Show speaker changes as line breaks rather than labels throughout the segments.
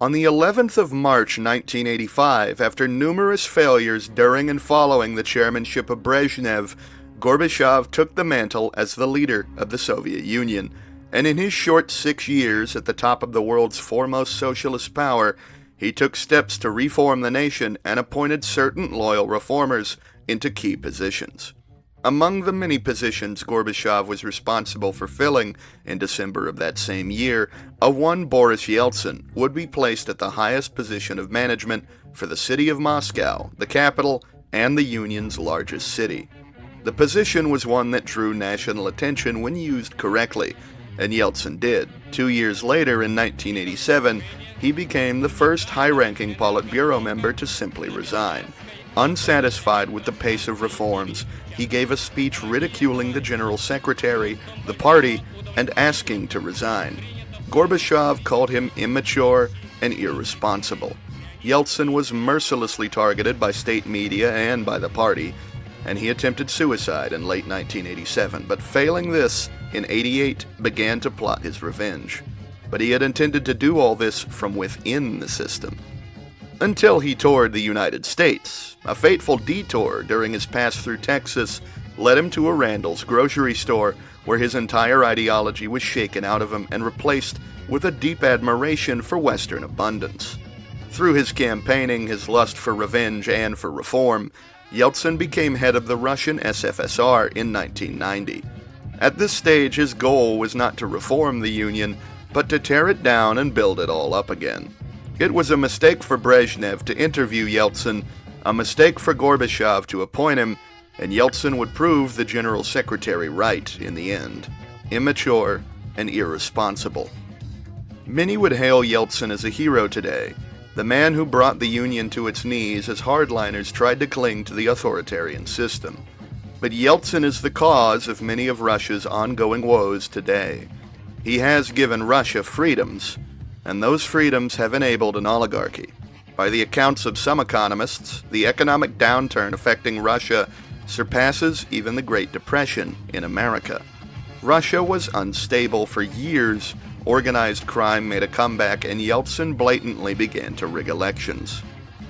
On the 11th of March 1985, after numerous failures during and following the chairmanship of Brezhnev, Gorbachev took the mantle as the leader of the Soviet Union, and in his short 6 years at the top of the world's foremost socialist power, he took steps to reform the nation and appointed certain loyal reformers into key positions. Among the many positions Gorbachev was responsible for filling in December of that same year, one Boris Yeltsin would be placed at the highest position of management for the city of Moscow, the capital, and the Union's largest city. The position was one that drew national attention when used correctly, and Yeltsin did. 2 years later, in 1987, he became the first high-ranking Politburo member to simply resign. Unsatisfied with the pace of reforms, he gave a speech ridiculing the General Secretary, the party, and asking to resign. Gorbachev called him immature and irresponsible. Yeltsin was mercilessly targeted by state media and by the party, and he attempted suicide in late 1987, but failing this, in '88, began to plot his revenge. But he had intended to do all this from within the system. Until he toured the United States. A fateful detour during his pass through Texas led him to a Randall's grocery store where his entire ideology was shaken out of him and replaced with a deep admiration for Western abundance. Through his campaigning, his lust for revenge, and for reform, Yeltsin became head of the Russian SFSR in 1990. At this stage, his goal was not to reform the Union, but to tear it down and build it all up again. It was a mistake for Brezhnev to interview Yeltsin, a mistake for Gorbachev to appoint him, and Yeltsin would prove the General Secretary right in the end. Immature and irresponsible. Many would hail Yeltsin as a hero today, the man who brought the Union to its knees as hardliners tried to cling to the authoritarian system. But Yeltsin is the cause of many of Russia's ongoing woes today. He has given Russia freedoms, and those freedoms have enabled an oligarchy. By the accounts of some economists, the economic downturn affecting Russia surpasses even the Great Depression in America. Russia was unstable for years, organized crime made a comeback, and Yeltsin blatantly began to rig elections.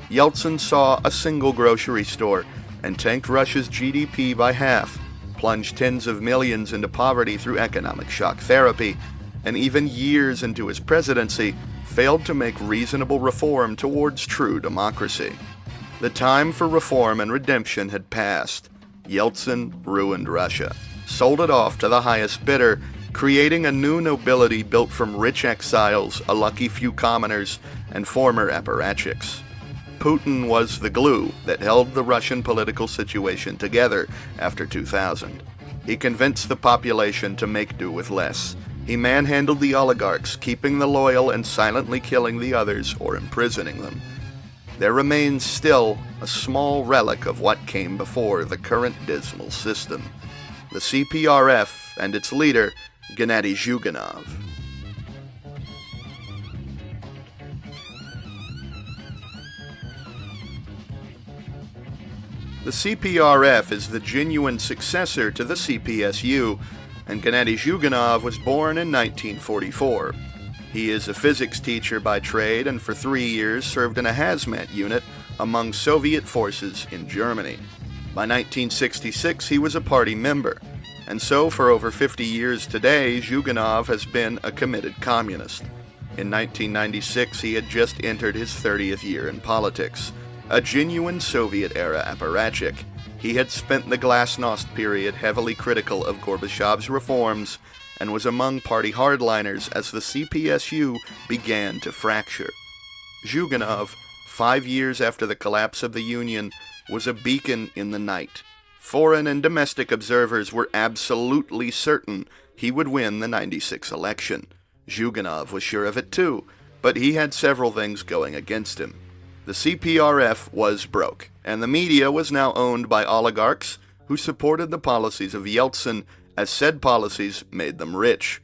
Yeltsin saw a single grocery store and tanked Russia's GDP by half, plunged tens of millions into poverty through economic shock therapy, and even years into his presidency, failed to make reasonable reform towards true democracy. The time for reform and redemption had passed. Yeltsin ruined Russia, sold it off to the highest bidder, creating a new nobility built from rich exiles, a lucky few commoners, and former apparatchiks. Putin was the glue that held the Russian political situation together after 2000. He convinced the population to make do with less. He manhandled the oligarchs, keeping the loyal and silently killing the others or imprisoning them. There remains still a small relic of what came before the current dismal system, the CPRF and its leader, Leonid Zyuganov. The CPRF is the genuine successor to the CPSU, and Leonid Zyuganov was born in 1944. He is a physics teacher by trade and for 3 years served in a hazmat unit among Soviet forces in Germany. By 1966, he was a party member, and so for over 50 years today, Zyuganov has been a committed communist. In 1996, he had just entered his 30th year in politics. A genuine Soviet-era apparatchik, he had spent the glasnost period heavily critical of Gorbachev's reforms and was among party hardliners as the CPSU began to fracture. Zyuganov, 5 years after the collapse of the Union, was a beacon in the night. Foreign and domestic observers were absolutely certain he would win the '96 election. Zyuganov was sure of it too, but he had several things going against him. The CPRF was broke, and the media was now owned by oligarchs who supported the policies of Yeltsin, as said policies made them rich.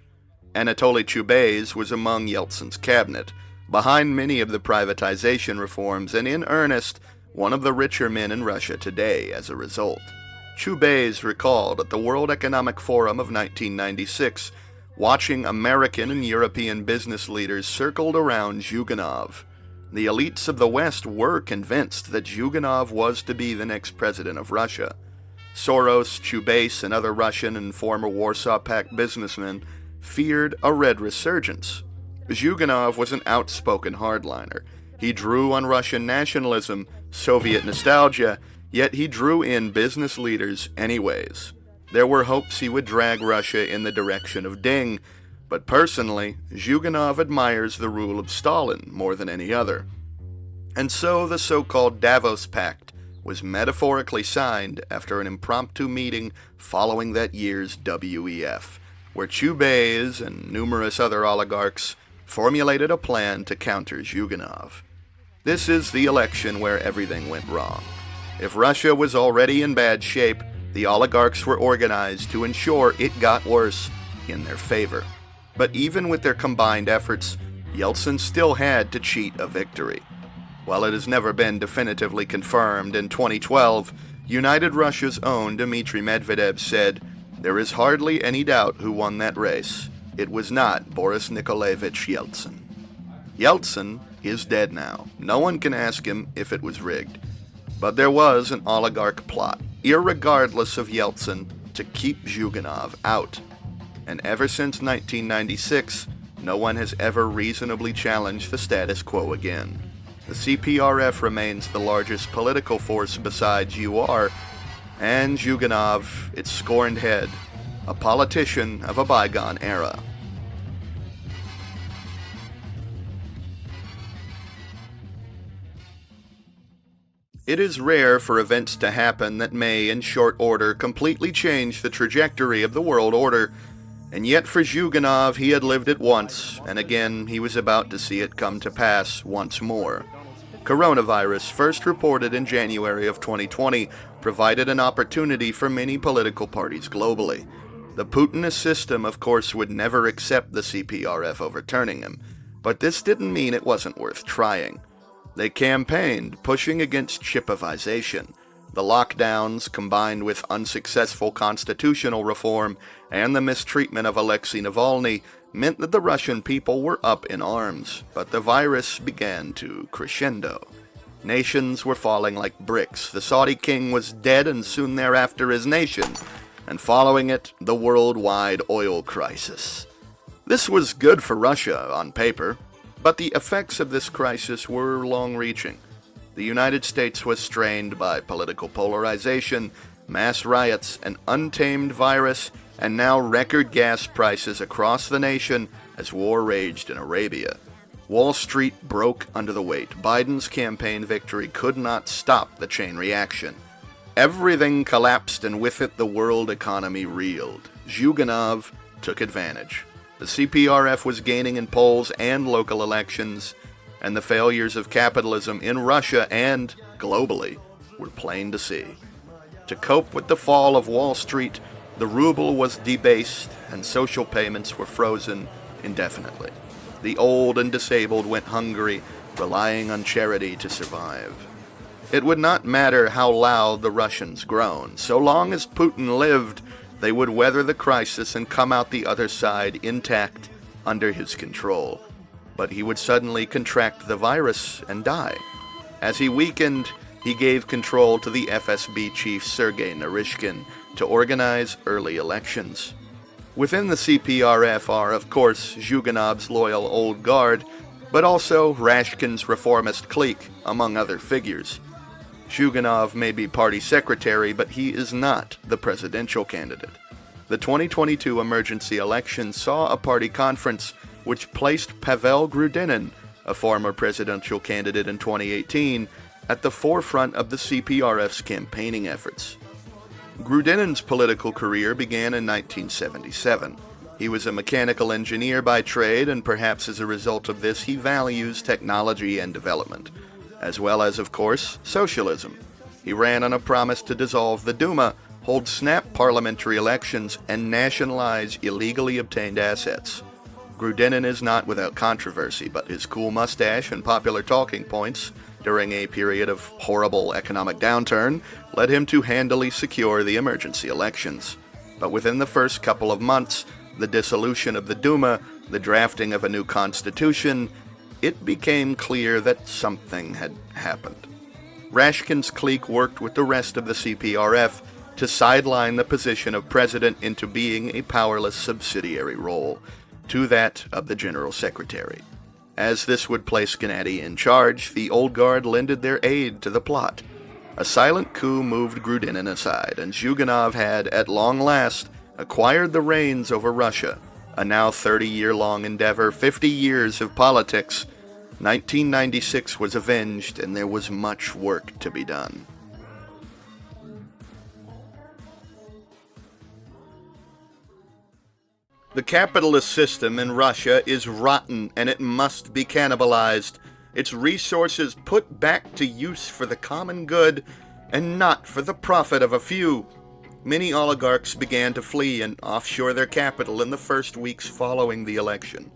Anatoly Kbytes was among Yeltsin's cabinet, behind many of the privatization reforms, and in earnest, one of the richer men in Russia today as a result. Kbytes recalled at the World Economic Forum of 1996, watching American and European business leaders circled around Zyuganov. The elites of the West were convinced that Zyuganov was to be the next president of Russia. Soros, Kbytes, and other Russian and former Warsaw Pact businessmen feared a red resurgence. Zyuganov was an outspoken hardliner. He drew on Russian nationalism, Soviet nostalgia, yet he drew in business leaders anyways. There were hopes he would drag Russia in the direction of Deng, but personally, Zyuganov admires the rule of Stalin more than any other. And so the so-called Davos Pact was metaphorically signed after an impromptu meeting following that year's WEF, where Kbytes and numerous other oligarchs formulated a plan to counter Zyuganov. This is the election where everything went wrong. If Russia was already in bad shape, the oligarchs were organized to ensure it got worse in their favor. But even with their combined efforts, Yeltsin still had to cheat a victory. While it has never been definitively confirmed, in 2012, United Russia's own Dmitry Medvedev said, "There is hardly any doubt who won that race. It was not Boris Nikolaevich Yeltsin." Yeltsin is dead now. No one can ask him if it was rigged. But there was an oligarch plot, irregardless of Yeltsin, to keep Zyuganov out. And ever since 1996, no one has ever reasonably challenged the status quo again. The CPRF remains the largest political force besides UR, and Zyuganov, its scorned head, a politician of a bygone era. It is rare for events to happen that may, in short order, completely change the trajectory of the world order, and yet for Zyuganov he had lived it once, and again he was about to see it come to pass once more. Coronavirus, first reported in January of 2020, provided an opportunity for many political parties globally. The Putinist system, of course, would never accept the CPRF overturning him, but this didn't mean it wasn't worth trying. They campaigned, pushing against Chipovization. The lockdowns, combined with unsuccessful constitutional reform and the mistreatment of Alexei Navalny, meant that the Russian people were up in arms, but the virus began to crescendo. Nations were falling like bricks. The Saudi king was dead, and soon thereafter his nation, and following it, the worldwide oil crisis. This was good for Russia on paper, but the effects of this crisis were long-reaching. The United States was strained by political polarization, mass riots, an untamed virus, and now record gas prices across the nation as war raged in Arabia. Wall Street broke under the weight. Biden's campaign victory could not stop the chain reaction. Everything collapsed, and with it the world economy reeled. Zyuganov took advantage. The CPRF was gaining in polls and local elections, and the failures of capitalism in Russia and globally were plain to see. To cope with the fall of Wall Street, the ruble was debased and social payments were frozen indefinitely. The old and disabled went hungry, relying on charity to survive. It would not matter how loud the Russians groaned. So long as Putin lived, they would weather the crisis and come out the other side intact under his control. But he would suddenly contract the virus and die. As he weakened, he gave control to the FSB chief Sergei Naryshkin to organize early elections. Within the CPRF are, of course, Zyuganov's loyal old guard, but also Rashkin's reformist clique, among other figures. Zyuganov may be party secretary, but he is not the presidential candidate. The 2022 emergency election saw a party conference which placed Pavel Grudinin, a former presidential candidate in 2018, at the forefront of the CPRF's campaigning efforts. Grudinin's political career began in 1977. He was a mechanical engineer by trade, and perhaps as a result of this, he values technology and development, as well as, of course, socialism. He ran on a promise to dissolve the Duma, hold snap parliamentary elections, and nationalize illegally obtained assets. Grudinin is not without controversy, but his cool mustache and popular talking points during a period of horrible economic downturn led him to handily secure the emergency elections. But within the first couple of months, the dissolution of the Duma, the drafting of a new constitution, it became clear that something had happened. Rashkin's clique worked with the rest of the CPRF to sideline the position of president into being a powerless subsidiary role to that of the general secretary. As this would place Gennady in charge, the old guard lended their aid to the plot. A silent coup moved Grudinin aside, and Zyuganov had, at long last, acquired the reins over Russia, a now 30-year-long endeavor, 50 years of politics. 1996 was avenged, and there was much work to be done. The capitalist system in Russia is rotten, and it must be cannibalized, its resources put back to use for the common good and not for the profit of a few. Many oligarchs began to flee and offshore their capital in the first weeks following the election.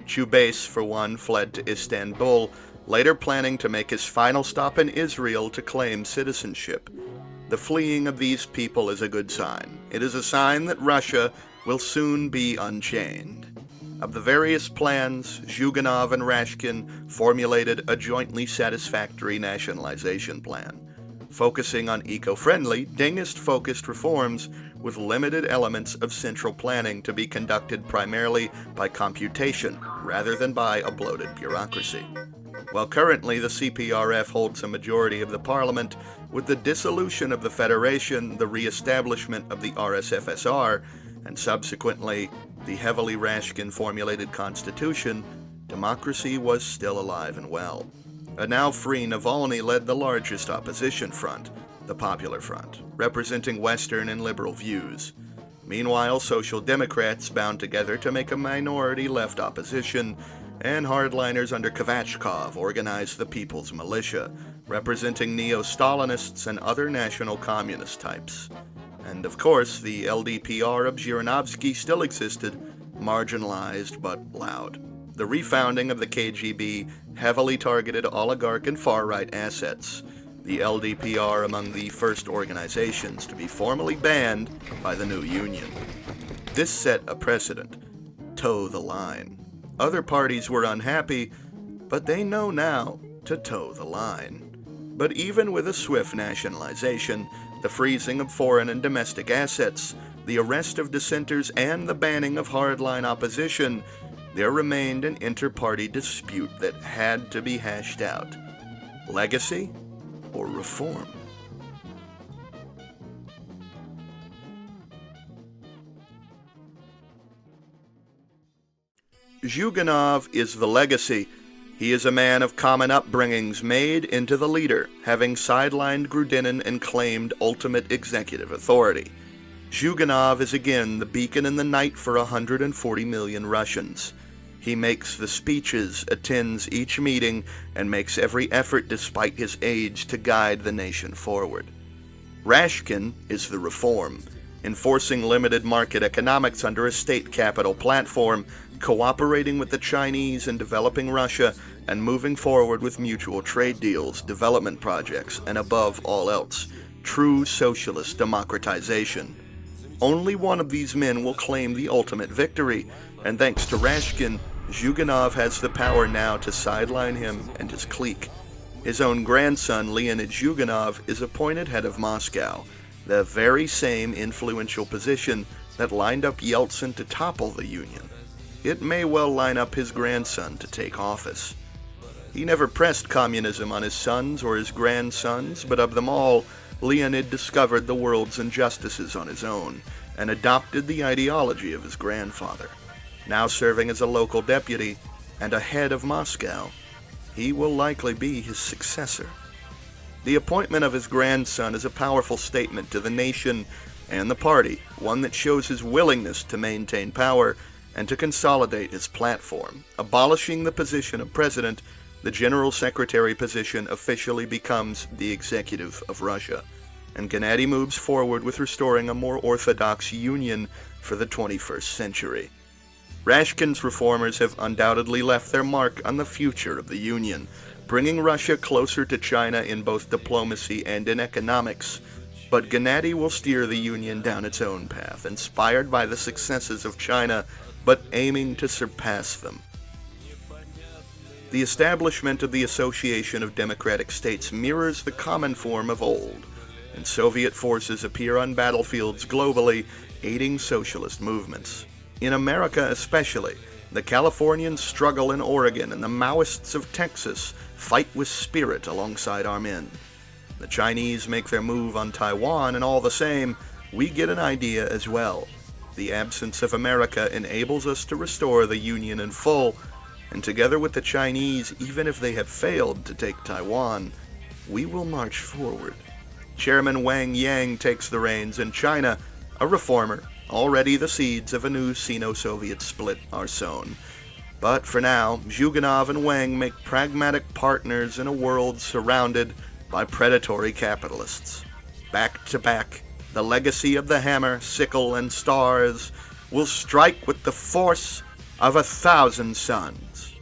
Kbytes, for one, fled to Istanbul, later planning to make his final stop in Israel to claim citizenship. The fleeing of these people is a good sign. It is a sign that Russia will soon be unchained. Of the various plans, Zyuganov and Rashkin formulated a jointly satisfactory nationalization plan, focusing on eco-friendly, dingist-focused reforms with limited elements of central planning to be conducted primarily by computation rather than by a bloated bureaucracy. While currently the CPRF holds a majority of the parliament, with the dissolution of the Federation, the re-establishment of the RSFSR, and subsequently the heavily Rashkin-formulated constitution, democracy was still alive and well. A now free Navalny led the largest opposition front, the Popular Front, representing Western and liberal views. Meanwhile, Social Democrats bound together to make a minority left opposition, and hardliners under Kvatchkov organized the People's Militia, representing neo-Stalinists and other national communist types. And of course, the LDPR of Zhirinovsky still existed, marginalized but loud. The refounding of the KGB heavily targeted oligarch and far-right assets, the LDPR among the first organizations to be formally banned by the new union. This set a precedent. Toe the line. Other parties were unhappy, but they know now to toe the line. But even with a swift nationalization, the freezing of foreign and domestic assets, the arrest of dissenters, and the banning of hardline opposition, there remained an inter-party dispute that had to be hashed out. Legacy or reform? Zyuganov is the legacy. He is a man of common upbringings made into the leader, having sidelined Grudinin and claimed ultimate executive authority. Zyuganov is again the beacon in the night for 140 million Russians. He makes the speeches, attends each meeting, and makes every effort despite his age to guide the nation forward. Rashkin is the reform, enforcing limited market economics under a state capital platform, cooperating with the Chinese in developing Russia, and moving forward with mutual trade deals, development projects, and above all else, true socialist democratization. Only one of these men will claim the ultimate victory, and thanks to Rashkin, Zyuganov has the power now to sideline him and his clique. His own grandson, Leonid Zyuganov, is appointed head of Moscow, the very same influential position that lined up Yeltsin to topple the Union. It may well line up his grandson to take office. He never pressed communism on his sons or his grandsons, but of them all, Leonid discovered the world's injustices on his own and adopted the ideology of his grandfather. Now serving as a local deputy and a head of Moscow, he will likely be his successor. The appointment of his grandson is a powerful statement to the nation and the party, one that shows his willingness to maintain power and to consolidate his platform. Abolishing the position of president, the general secretary position officially becomes the executive of Russia, and Gennady moves forward with restoring a more orthodox union for the 21st century. Rashkin's reformers have undoubtedly left their mark on the future of the Union, bringing Russia closer to China in both diplomacy and in economics. but Gennady will steer the Union down its own path, inspired by the successes of China, but aiming to surpass them. The establishment of the Association of Democratic States mirrors the common form of old, and Soviet forces appear on battlefields globally, aiding socialist movements. In America especially, the Californians struggle in Oregon, and the Maoists of Texas fight with spirit alongside our men. The Chinese make their move on Taiwan, and all the same, we get an idea as well. The absence of America enables us to restore the Union in full, and together with the Chinese, even if they have failed to take Taiwan, we will march forward. Chairman Wang Yang takes the reins in China, a reformer. Already the seeds of a new Sino-Soviet split are sown. But for now, Zyuganov and Wang make pragmatic partners in a world surrounded by predatory capitalists. Back to back, the legacy of the hammer, sickle, and stars will strike with the force of 1,000 suns.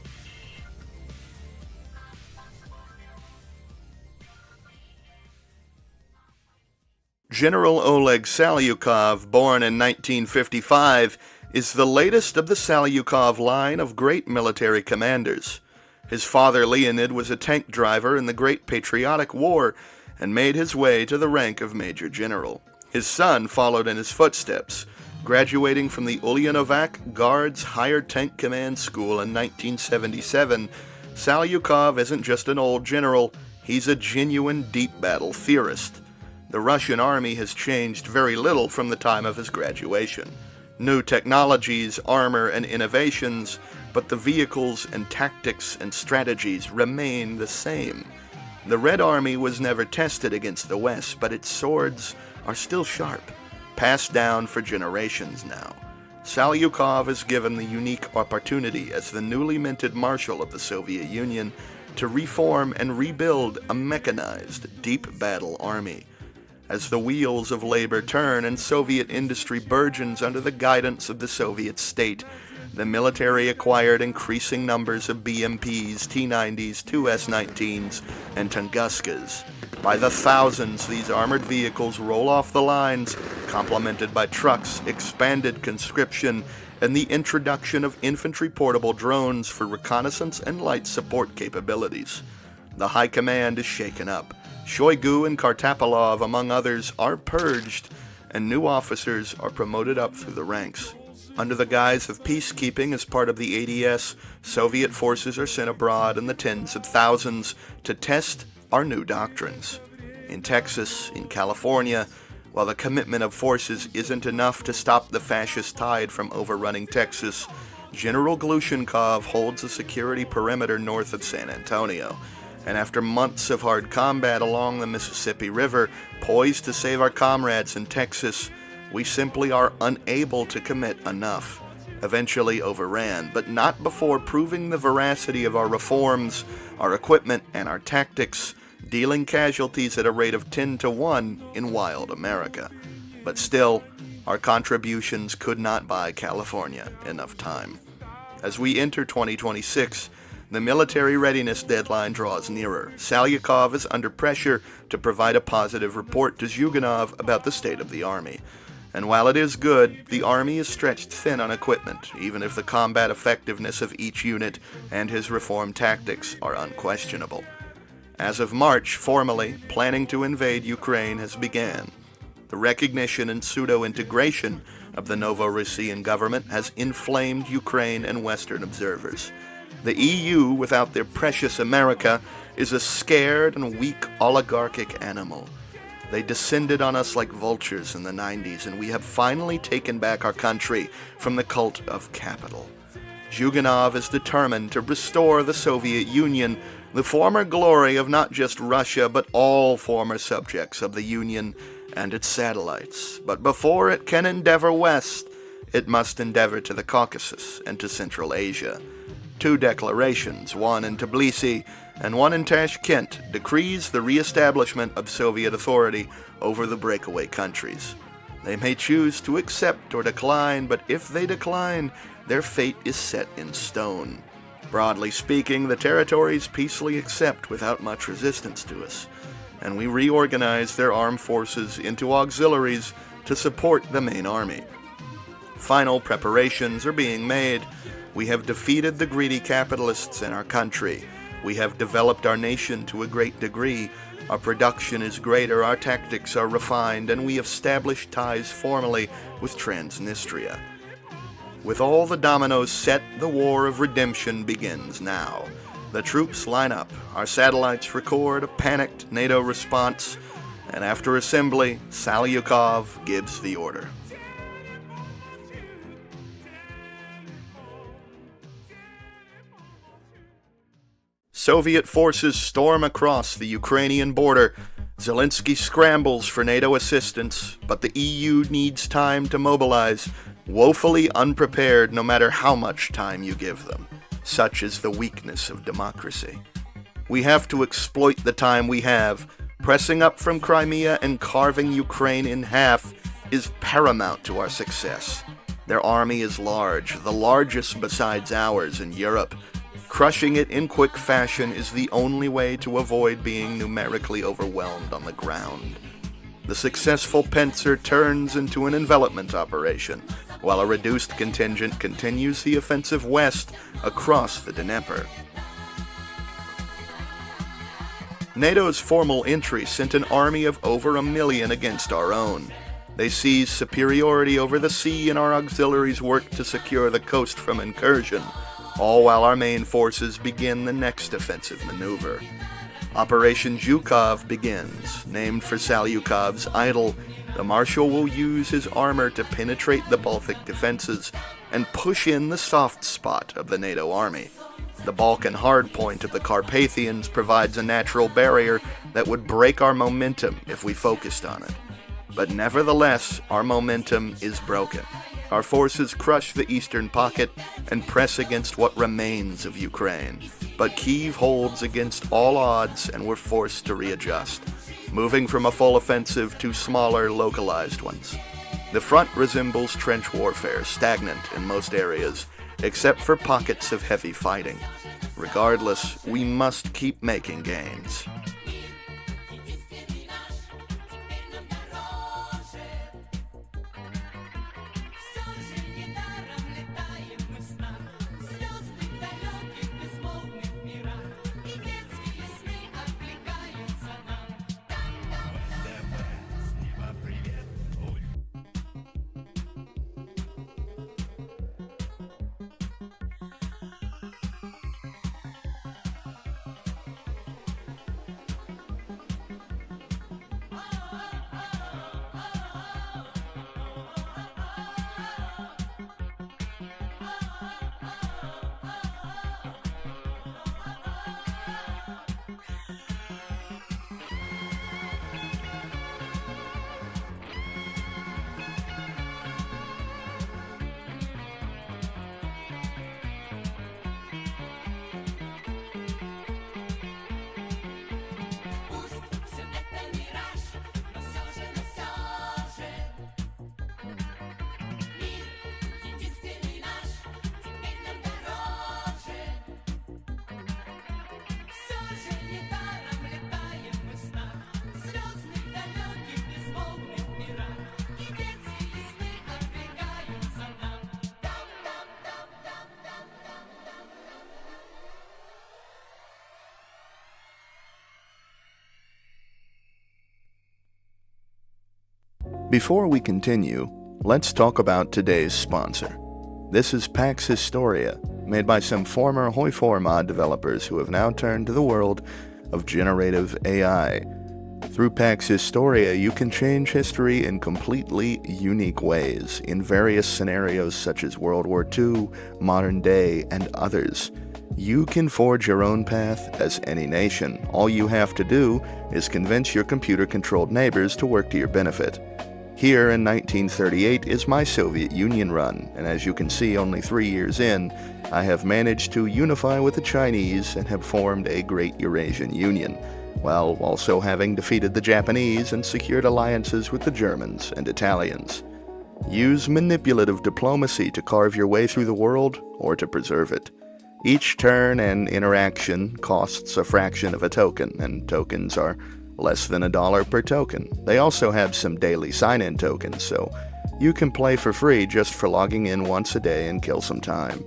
General Oleg Salyukov, born in 1955, is the latest of the Salyukov line of great military commanders. His father Leonid was a tank driver in the Great Patriotic War and made his way to the rank of Major General. His son followed in his footsteps, graduating from the Ulyanovak Guards Higher Tank Command School in 1977. Salyukov isn't just an old general, he's a genuine deep battle theorist. The Russian army has changed very little from the time of his graduation. New technologies, armor, and innovations, but the vehicles and tactics and strategies remain the same. The Red Army was never tested against the West, but its swords are still sharp, passed down for generations now. Salyukov is given the unique opportunity as the newly minted Marshal of the Soviet Union to reform and rebuild a mechanized, deep battle army. As the wheels of labor turn and Soviet industry burgeons under the guidance of the Soviet state, the military acquired increasing numbers of BMPs, T-90s, 2S-19s, and Tunguskas. By the thousands, these armored vehicles roll off the lines, complemented by trucks, expanded conscription, and the introduction of infantry portable drones for reconnaissance and light support capabilities. The high command is shaken up. Shoigu and Kartapalov, among others, are purged, and new officers are promoted up through the ranks. Under the guise of peacekeeping as part of the ADS, Soviet forces are sent abroad in the tens of thousands to test our new doctrines. In Texas, in California, while the commitment of forces isn't enough to stop the fascist tide from overrunning Texas, General Glushenkov holds a security perimeter north of San Antonio. And after months of hard combat along the Mississippi River, poised to save our comrades in Texas, we simply are unable to commit enough. Eventually overran, but not before proving the veracity of our reforms, our equipment, and our tactics, dealing casualties at a rate of 10 to 1 in wild America. But still, our contributions could not buy California enough time. As we enter 2026, the military readiness deadline draws nearer. Salyukov is under pressure to provide a positive report to Zyuganov about the state of the army. And while it is good, the army is stretched thin on equipment, even if the combat effectiveness of each unit and his reform tactics are unquestionable. As of March, formally, planning to invade Ukraine has begun. The recognition and pseudo-integration of the Novorossiyan government has inflamed Ukraine and Western observers. The EU, without their precious America, is a scared and weak oligarchic animal. They descended on us like vultures in the 90s, and we have finally taken back our country from the cult of capital. Zyuganov is determined to restore the Soviet Union, the former glory of not just Russia, but all former subjects of the Union and its satellites. But before it can endeavor west, it must endeavor to the Caucasus and to Central Asia. 2 declarations, one in Tbilisi and one in Tashkent, decrees the re-establishment of Soviet authority over the breakaway countries. They may choose to accept or decline, but if they decline, their fate is set in stone. Broadly speaking, the territories peacefully accept without much resistance to us. and we reorganized their armed forces into auxiliaries to support the main army. Final preparations are being made. We have defeated the greedy capitalists in our country. We have developed our nation to a great degree. Our production is greater, our tactics are refined, and we established ties formally with Transnistria. With all the dominoes set, the war of redemption begins now. The troops line up, our satellites record a panicked NATO response, and after assembly, Salyukov gives the order. Soviet forces storm across the Ukrainian border. Zelensky scrambles for NATO assistance, but the EU needs time to mobilize, woefully unprepared no matter how much time you give them. Such is the weakness of democracy. We have to exploit the time we have. Pressing up from Crimea and carving Ukraine in half is paramount to our success. Their army is large, the largest besides ours in Europe. Crushing it in quick fashion is the only way to avoid being numerically overwhelmed on the ground. The successful pincer turns into an envelopment operation, while a reduced contingent continues the offensive west across the Dnieper. NATO's formal entry sent an army of over 1 million against our own. They seized superiority over the sea, and our auxiliaries worked to secure the coast from incursion, all while our main forces begin the next offensive maneuver. Operation Zhukov begins. Named for Salyukov's idol, the Marshal will use his armor to penetrate the Baltic defenses and push in the soft spot of the NATO army. The Balkan hardpoint of the Carpathians provides a natural barrier that would break our momentum if we focused on it. But nevertheless, our momentum is broken. Our forces crush the eastern pocket and press against what remains of Ukraine. But Kyiv holds against all odds, and we're forced to readjust, moving from a full offensive to smaller, localized ones. The front resembles trench warfare, stagnant in most areas, except for pockets of heavy fighting. Regardless, we must keep making gains. Before we continue, let's talk about today's sponsor. This is Pax Historia, made by some former Hoi4 mod developers who have now turned to the world of generative AI. Through Pax Historia, you can change history in completely unique ways, in various scenarios such as World War II, modern day, and others. You can forge your own path as any nation. All you have to do is convince your computer-controlled neighbors to work to your benefit. Here in 1938 is my Soviet Union run, and as you can see only 3 years in, I have managed to unify with the Chinese and have formed a great Eurasian Union, while also having defeated the Japanese and secured alliances with the Germans and Italians. Use manipulative diplomacy to carve your way through the world or to preserve it. Each turn and interaction costs a fraction of a token, and tokens are less than $1 per token. They also have some daily sign-in tokens, so you can play for free just for logging in once a day and kill some time.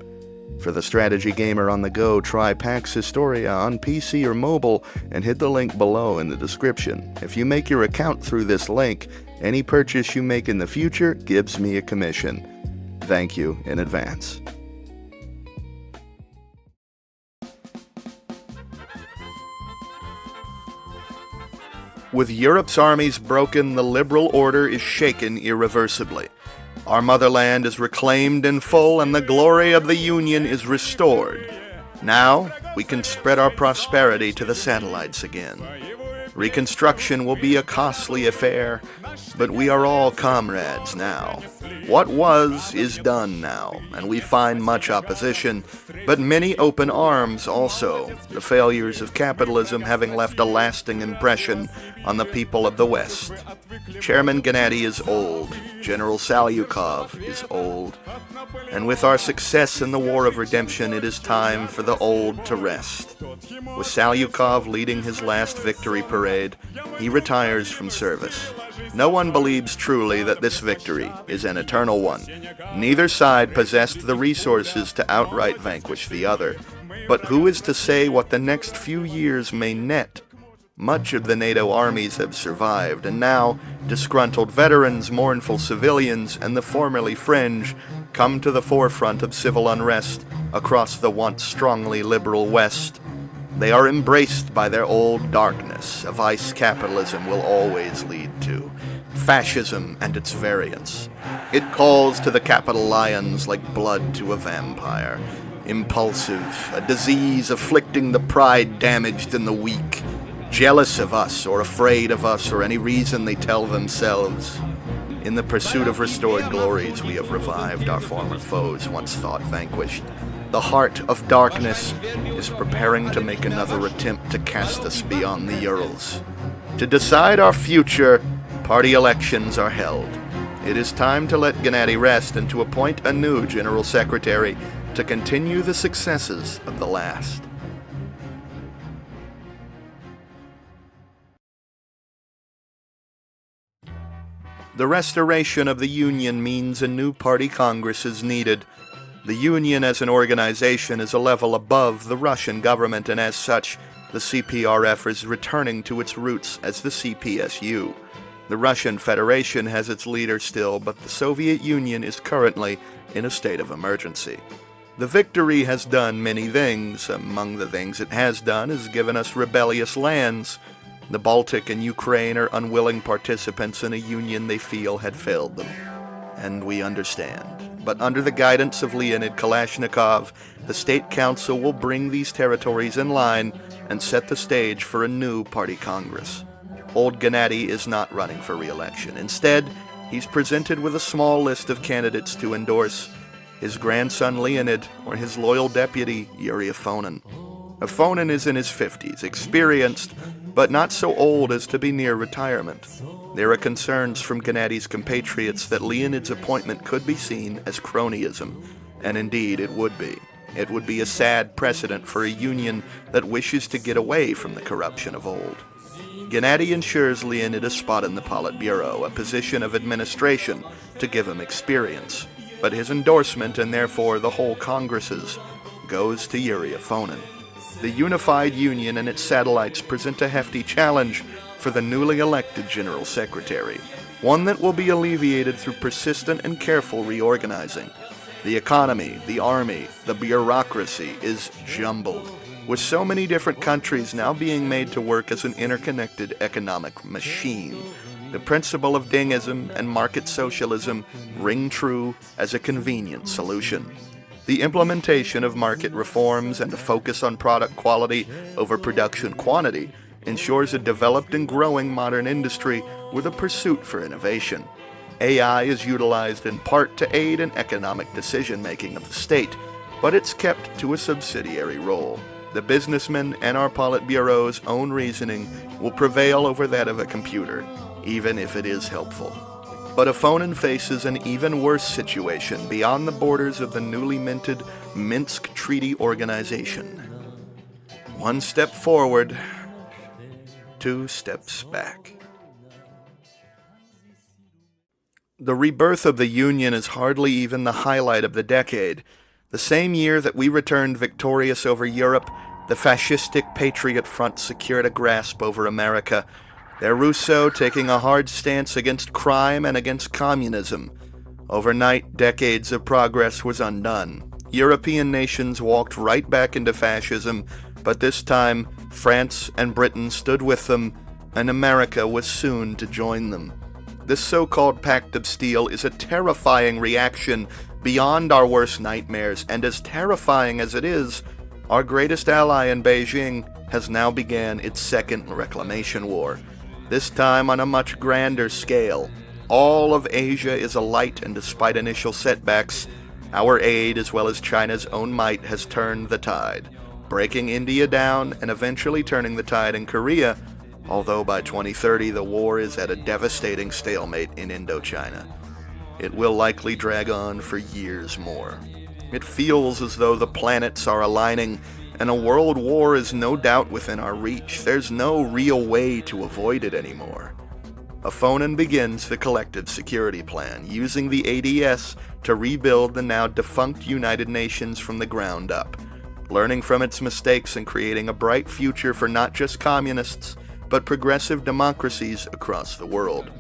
For the strategy gamer on the go, try Pax Historia on PC or mobile and hit the link below in the description. If you make your account through this link, any purchase you make in the future gives me a commission. Thank you in advance. With Europe's armies broken, the liberal order is shaken irreversibly. Our motherland is reclaimed in full, and the glory of the Union is restored. Now, we can spread our prosperity to the satellites again. Reconstruction will be a costly affair, but we are all comrades now. What was is done now, and we find much opposition, but many open arms also, the failures of capitalism having left a lasting impression on the people of the West. Chairman Gennady is old, General Salyukov is old, and with our success in the War of Redemption, it is time for the old to rest. With Salyukov leading his last victory parade, he retires from service. No one believes truly that this victory is an eternal one. Neither side possessed the resources to outright vanquish the other. But who is to say what the next few years may net? Much of the NATO armies have survived, and now disgruntled veterans, mournful civilians, and the formerly fringe come to the forefront of civil unrest across the once strongly liberal West. They are embraced by their old darkness, a vice capitalism will always lead to. Fascism and its variants. It calls to the capital lions like blood to a vampire. Impulsive, a disease afflicting the pride damaged in the weak. Jealous of us or afraid of us or any reason they tell themselves. In the pursuit of restored glories, we have revived our former foes once thought vanquished. The heart of darkness is preparing to make another attempt to cast us beyond the Urals. To decide our future, party elections are held. It is time to let Gennady rest and to appoint a new General Secretary to continue the successes of the last. The restoration of the Union means a new party Congress is needed. The Union as an organization is a level above the Russian government, and as such, the CPRF is returning to its roots as the CPSU. The Russian Federation has its leader still, but the Soviet Union is currently in a state of emergency. The victory has done many things. Among the things it has done is given us rebellious lands. The Baltic and Ukraine are unwilling participants in a union they feel had failed them. And we understand. But under the guidance of Leonid Kalashnikov, the State Council will bring these territories in line and set the stage for a new party Congress. Old Gennady is not running for re-election. Instead, he's presented with a small list of candidates to endorse: his grandson Leonid or his loyal deputy Yuri Afonin. Afonin is in his 50s, experienced, but not so old as to be near retirement. There are concerns from Gennady's compatriots that Leonid's appointment could be seen as cronyism, and indeed it would be. It would be a sad precedent for a union that wishes to get away from the corruption of old. Gennady ensures Leonid a spot in the Politburo, a position of administration, to give him experience. But his endorsement, and therefore the whole Congress's, goes to Yuri Afonin. The unified Union and its satellites present a hefty challenge for the newly elected General Secretary, one that will be alleviated through persistent and careful reorganizing. The economy, the army, the bureaucracy is jumbled, with so many different countries now being made to work as an interconnected economic machine. The principle of dingism and market socialism ring true as a convenient solution. The implementation of market reforms and a focus on product quality over production quantity ensures a developed and growing modern industry with a pursuit for innovation. AI is utilized in part to aid in economic decision-making of the state, but it's kept to a subsidiary role. The businessman and our Politburo's own reasoning will prevail over that of a computer, even if it is helpful. But Afonin faces an even worse situation beyond the borders of the newly minted Minsk Treaty Organization. One step forward, 2 steps back. The rebirth of the Union is hardly even the highlight of the decade. The same year that we returned victorious over Europe, the fascistic Patriot Front secured a grasp over America, their Rousseau taking a hard stance against crime and against communism. Overnight, decades of progress was undone. European nations walked right back into fascism, but this time, France and Britain stood with them, and America was soon to join them. This so-called Pact of Steel is a terrifying reaction beyond our worst nightmares, and as terrifying as it is, our greatest ally in Beijing has now began its second reclamation war, this time on a much grander scale. All of Asia is alight, and despite initial setbacks, our aid as well as China's own might has turned the tide, breaking India down and eventually turning the tide in Korea, although by 2030 the war is at a devastating stalemate in Indochina. It will likely drag on for years more. It feels as though the planets are aligning, and a world war is no doubt within our reach. There's no real way to avoid it anymore. Aphonen begins the collective security plan, using the ADS to rebuild the now defunct United Nations from the ground up, learning from its mistakes and creating a bright future for not just communists, but progressive democracies across the world.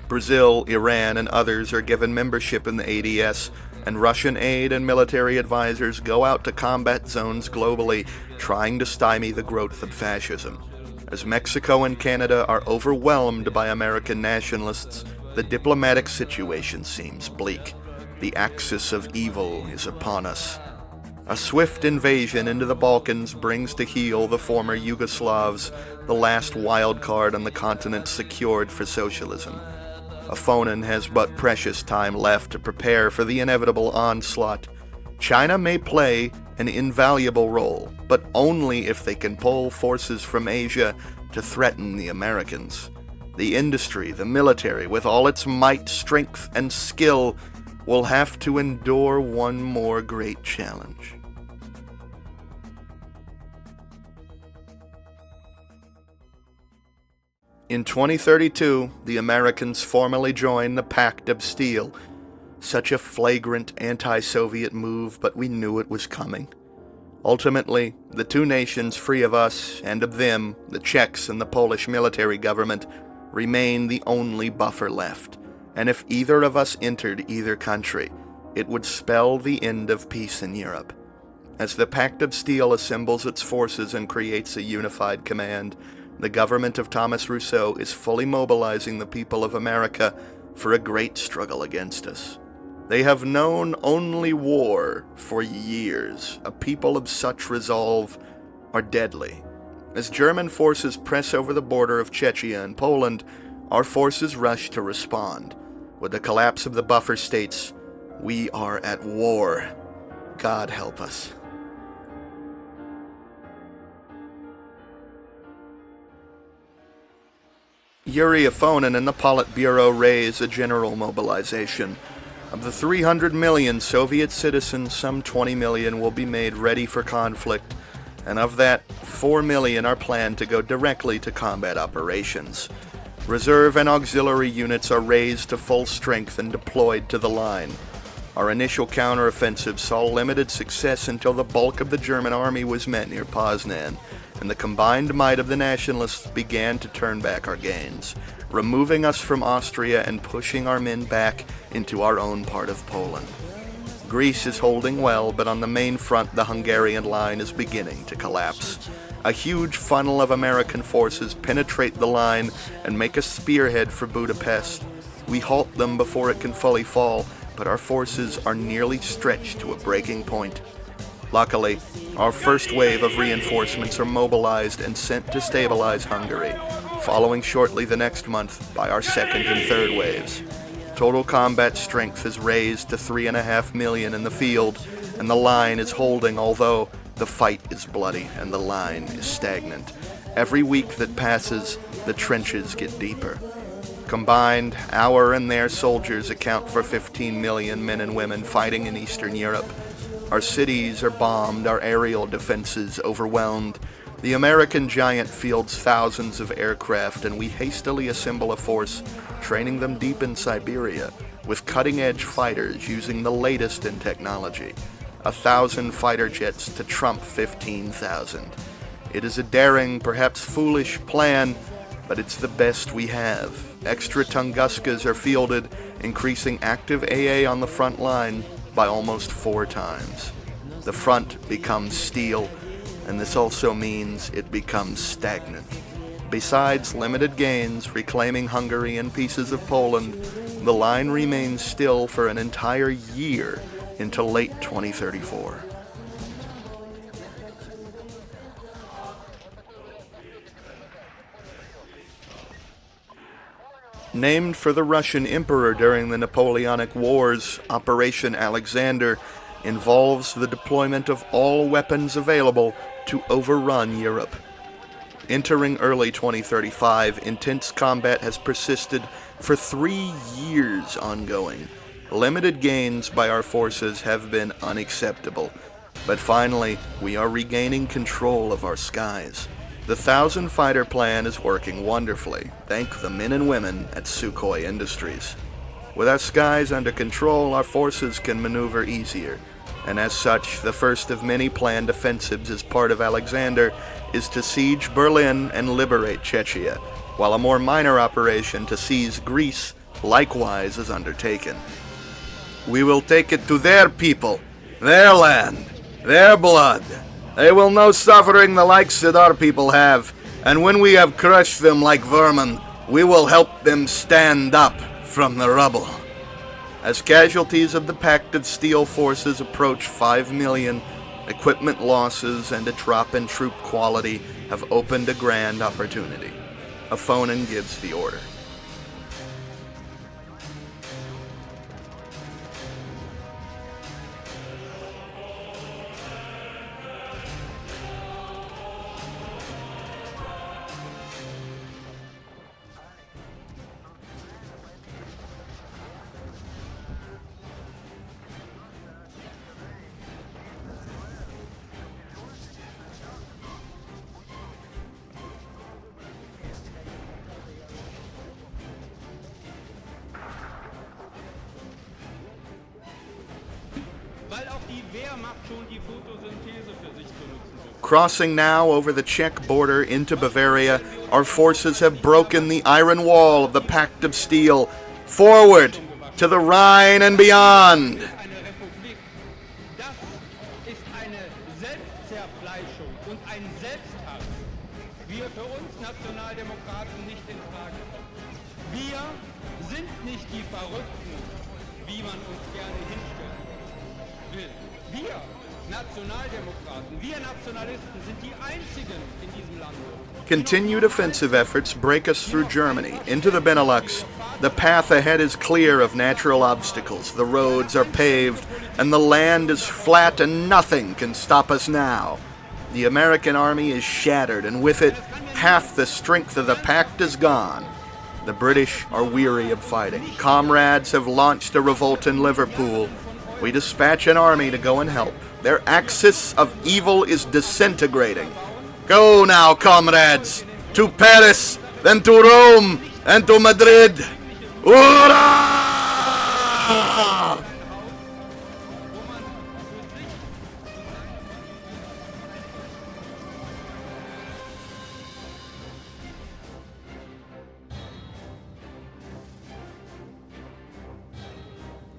Brazil, Iran, and others are given membership in the ADS, and Russian aid and military advisors go out to combat zones globally, trying to stymie the growth of fascism. As Mexico and Canada are overwhelmed by American nationalists, the diplomatic situation seems bleak. The axis of evil is upon us. A swift invasion into the Balkans brings to heel the former Yugoslavs, the last wild card on the continent secured for socialism. Aphonen has but precious time left to prepare for the inevitable onslaught. China may play an invaluable role, but only if they can pull forces from Asia to threaten the Americans. The industry, the military, with all its might, strength, and skill, will have to endure one more great challenge. In 2032, the Americans formally joined the Pact of Steel. Such a flagrant anti-Soviet move, but we knew it was coming. Ultimately, the two nations free of us and of them, the Czechs and the Polish military government, remain the only buffer left, and if either of us entered either country, it would spell the end of peace in Europe. As the Pact of Steel assembles its forces and creates a unified command, the government of Thomas Rousseau is fully mobilizing the people of America for a great struggle against us. They have known only war for years. A people of such resolve are deadly. As German forces press over the border of Czechia and Poland, our forces rush to respond. With the collapse of the buffer states, we are at war. God help us. Yuri Aphonen and the Politburo raise a general mobilization. Of the 300 million Soviet citizens, some 20 million will be made ready for conflict, and of that, 4 million are planned to go directly to combat operations. Reserve and auxiliary units are raised to full strength and deployed to the line. Our initial counteroffensive saw limited success until the bulk of the German army was met near Poznan, and the combined might of the nationalists began to turn back our gains, removing us from Austria and pushing our men back into our own part of Poland. Greece is holding well, but on the main front the Hungarian line is beginning to collapse. A huge funnel of American forces penetrate the line and make a spearhead for Budapest. We halt them before it can fully fall, but our forces are nearly stretched to a breaking point. Luckily, our first wave of reinforcements are mobilized and sent to stabilize Hungary, following shortly the next month by our second and third waves. Total combat strength is raised to 3.5 million in the field, and the line is holding, although the fight is bloody and the line is stagnant. Every week that passes, the trenches get deeper. Combined, our and their soldiers account for 15 million men and women fighting in Eastern Europe. Our cities are bombed, our aerial defenses overwhelmed. The American giant fields thousands of aircraft, and we hastily assemble a force, training them deep in Siberia, with cutting-edge fighters using the latest in technology. 1,000 fighter jets to trump 15,000. It is a daring, perhaps foolish plan, but it's the best we have. Extra Tunguskas are fielded, increasing active AA on the front line by almost 4 times. The front becomes steel, and this also means it becomes stagnant. Besides limited gains, reclaiming Hungary and pieces of Poland, the line remains still for an entire year until late 2034. Named for the Russian emperor during the Napoleonic Wars, Operation Alexander involves the deployment of all weapons available to overrun Europe. Entering early 2035, intense combat has persisted for 3 years ongoing. Limited gains by our forces have been unacceptable, but finally, we are regaining control of our skies. The 1,000 fighter plan is working wonderfully, thank the men and women at Sukhoi Industries. With our skies under control, our forces can maneuver easier, and as such, the first of many planned offensives as part of Alexander is to siege Berlin and liberate Czechia, while a more minor operation to seize Greece likewise is undertaken. We will take it to their people, their land, their blood. They will know suffering the likes that our people have, and when we have crushed them like vermin, we will help them stand up from the rubble. As casualties of the Pact of Steel forces approach 5 million, equipment losses and a drop in troop quality have opened a grand opportunity. A phone-in gives the order. Crossing now over the Czech border into Bavaria, our forces have broken the iron wall of the Pact of Steel. Forward to the Rhine and beyond! Continued offensive efforts break us through Germany, into the Benelux. The path ahead is clear of natural obstacles, the roads are paved, and the land is flat, and nothing can stop us now. The American army is shattered, and with it, half the strength of the Pact is gone. The British are weary of fighting. Comrades have launched a revolt in Liverpool. We dispatch an army to go and help. Their axis of evil is disintegrating. Go now, comrades, to Paris, then to Rome, and to Madrid. Hurrah!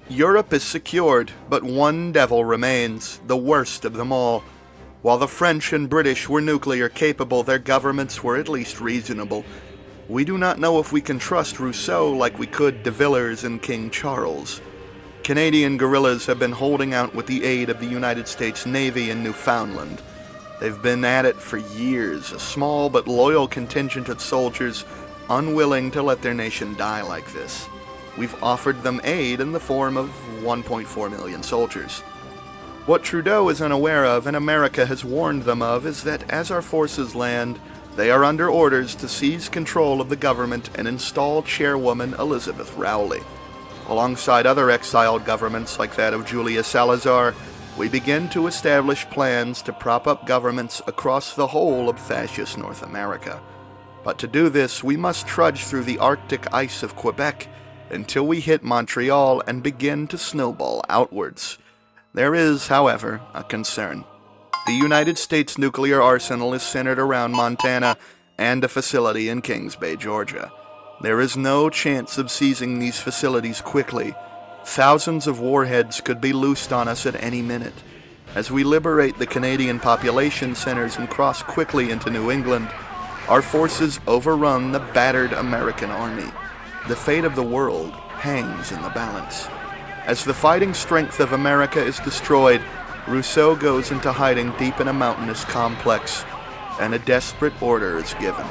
Europe is secured, but one devil remains, the worst of them all. While the French and British were nuclear capable, their governments were at least reasonable. We do not know if we can trust Rousseau like we could de Villers and King Charles. Canadian guerrillas have been holding out with the aid of the United States Navy in Newfoundland. They've been at it for years, a small but loyal contingent of soldiers unwilling to let their nation die like this. We've offered them aid in the form of 1.4 million soldiers. What Trudeau is unaware of, and America has warned them of, is that as our forces land, they are under orders to seize control of the government and install chairwoman Elizabeth Rowley. Alongside other exiled governments like that of Julius Salazar, we begin to establish plans to prop up governments across the whole of fascist North America. But to do this, we must trudge through the Arctic ice of Quebec until we hit Montreal and begin to snowball outwards. There is, however, a concern. The United States nuclear arsenal is centered around Montana and a facility in Kings Bay, Georgia. There is no chance of seizing these facilities quickly. Thousands of warheads could be loosed on us at any minute. As we liberate the Canadian population centers and cross quickly into New England, our forces overrun the battered American army. The fate of the world hangs in the balance. As the fighting strength of America is destroyed, Rousseau goes into hiding deep in a mountainous complex, and a desperate order is given.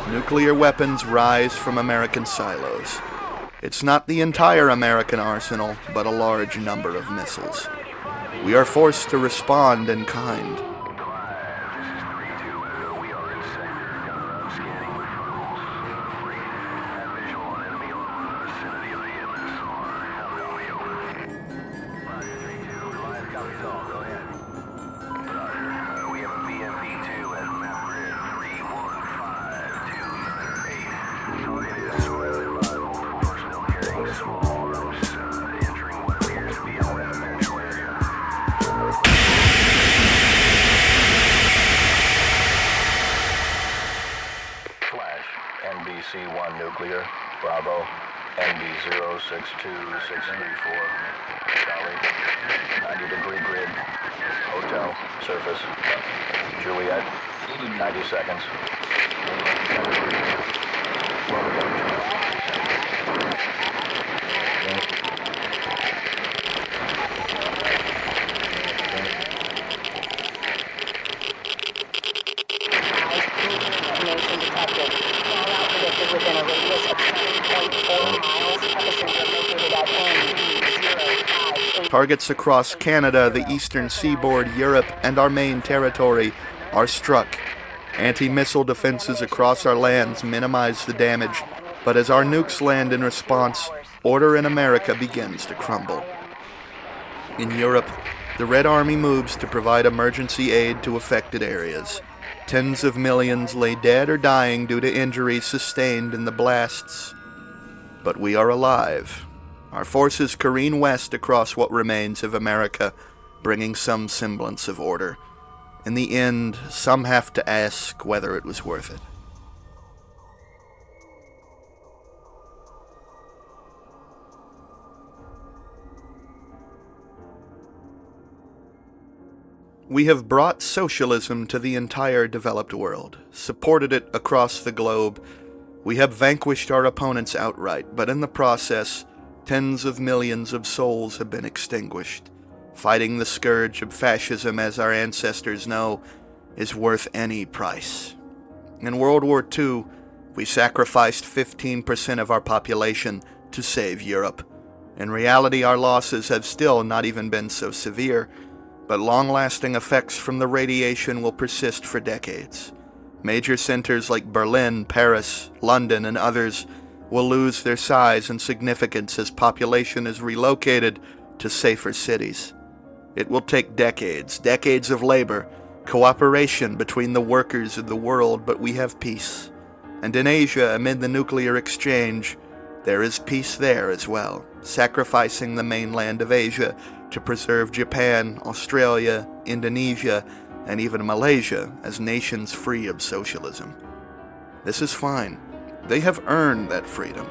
Nuclear weapons rise from American silos. It's not the entire American arsenal, but a large number of missiles. We are forced to respond in kind.
NBC-1 nuclear, Bravo, NB062634, Charlie, 90-degree grid, hotel, surface, Juliet, 90 seconds.
Within a radius of 7.4 miles, epicenter located at N058.
Targets across Canada, the eastern seaboard, Europe, and our main territory are struck. Anti-missile defenses across our lands minimize the damage, but as our nukes land in response, order in America begins to crumble. In Europe, the Red Army moves to provide emergency aid to affected areas. Tens of millions lay dead or dying due to injuries sustained in the blasts. But we are alive. Our forces careen west across what remains of America, bringing some semblance of order. In the end, some have to ask whether it was worth it. We have brought socialism to the entire developed world, supported it across the globe. We have vanquished our opponents outright, but in the process, tens of millions of souls have been extinguished. Fighting the scourge of fascism, as our ancestors know, is worth any price. In World War II, we sacrificed 15% of our population to save Europe. In reality, our losses have still not even been so severe, but long-lasting effects from the radiation will persist for decades. Major centers like Berlin, Paris, London, and others will lose their size and significance as population is relocated to safer cities. It will take decades of labor, cooperation between the workers of the world, but we have peace. And in Asia, amid the nuclear exchange, there is peace there as well, sacrificing the mainland of Asia to preserve Japan, Australia, Indonesia, and even Malaysia as nations free of socialism. This is fine. They have earned that freedom,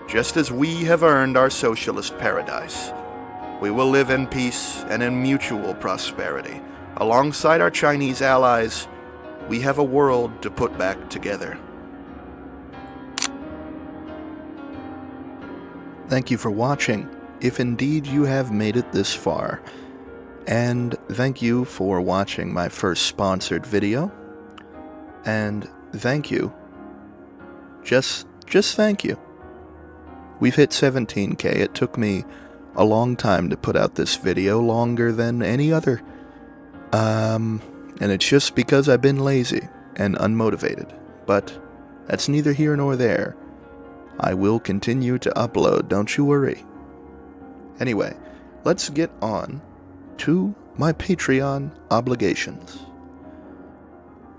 just as we have earned our socialist paradise. We will live in peace and in mutual prosperity. Alongside our Chinese allies, we have a world to put back together. Thank you for watching, if indeed you have made it this far. And thank you for watching my first sponsored video. And thank you. Just thank you. We've hit 17K. It took me a long time to put out this video, longer than any other. And it's just because I've been lazy and unmotivated. But that's neither here nor there. I will continue to upload, don't you worry. Anyway, let's get on to my Patreon obligations.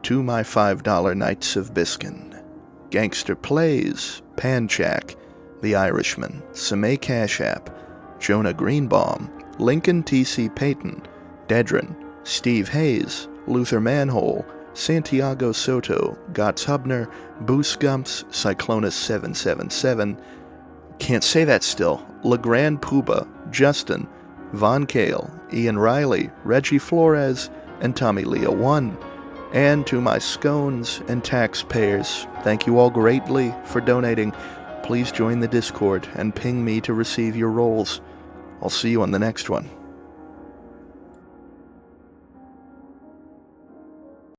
To my $5 Knights of Biskin, Gangster Plays, Panchak, The Irishman, Samay Cash App, Jonah Greenbaum, Lincoln T.C. Payton, Dedrin, Steve Hayes, Luther Manhole, Santiago Soto, Gotts Hubner, Boosgumps, Cyclonus 777, can't say that still, Legrand Puba, Justin, Von Kale, Ian Riley, Reggie Flores, and Tommy Leo 1. And to my scones and taxpayers, thank you all greatly for donating. Please join the Discord and ping me to receive your rolls. I'll see you on the next one.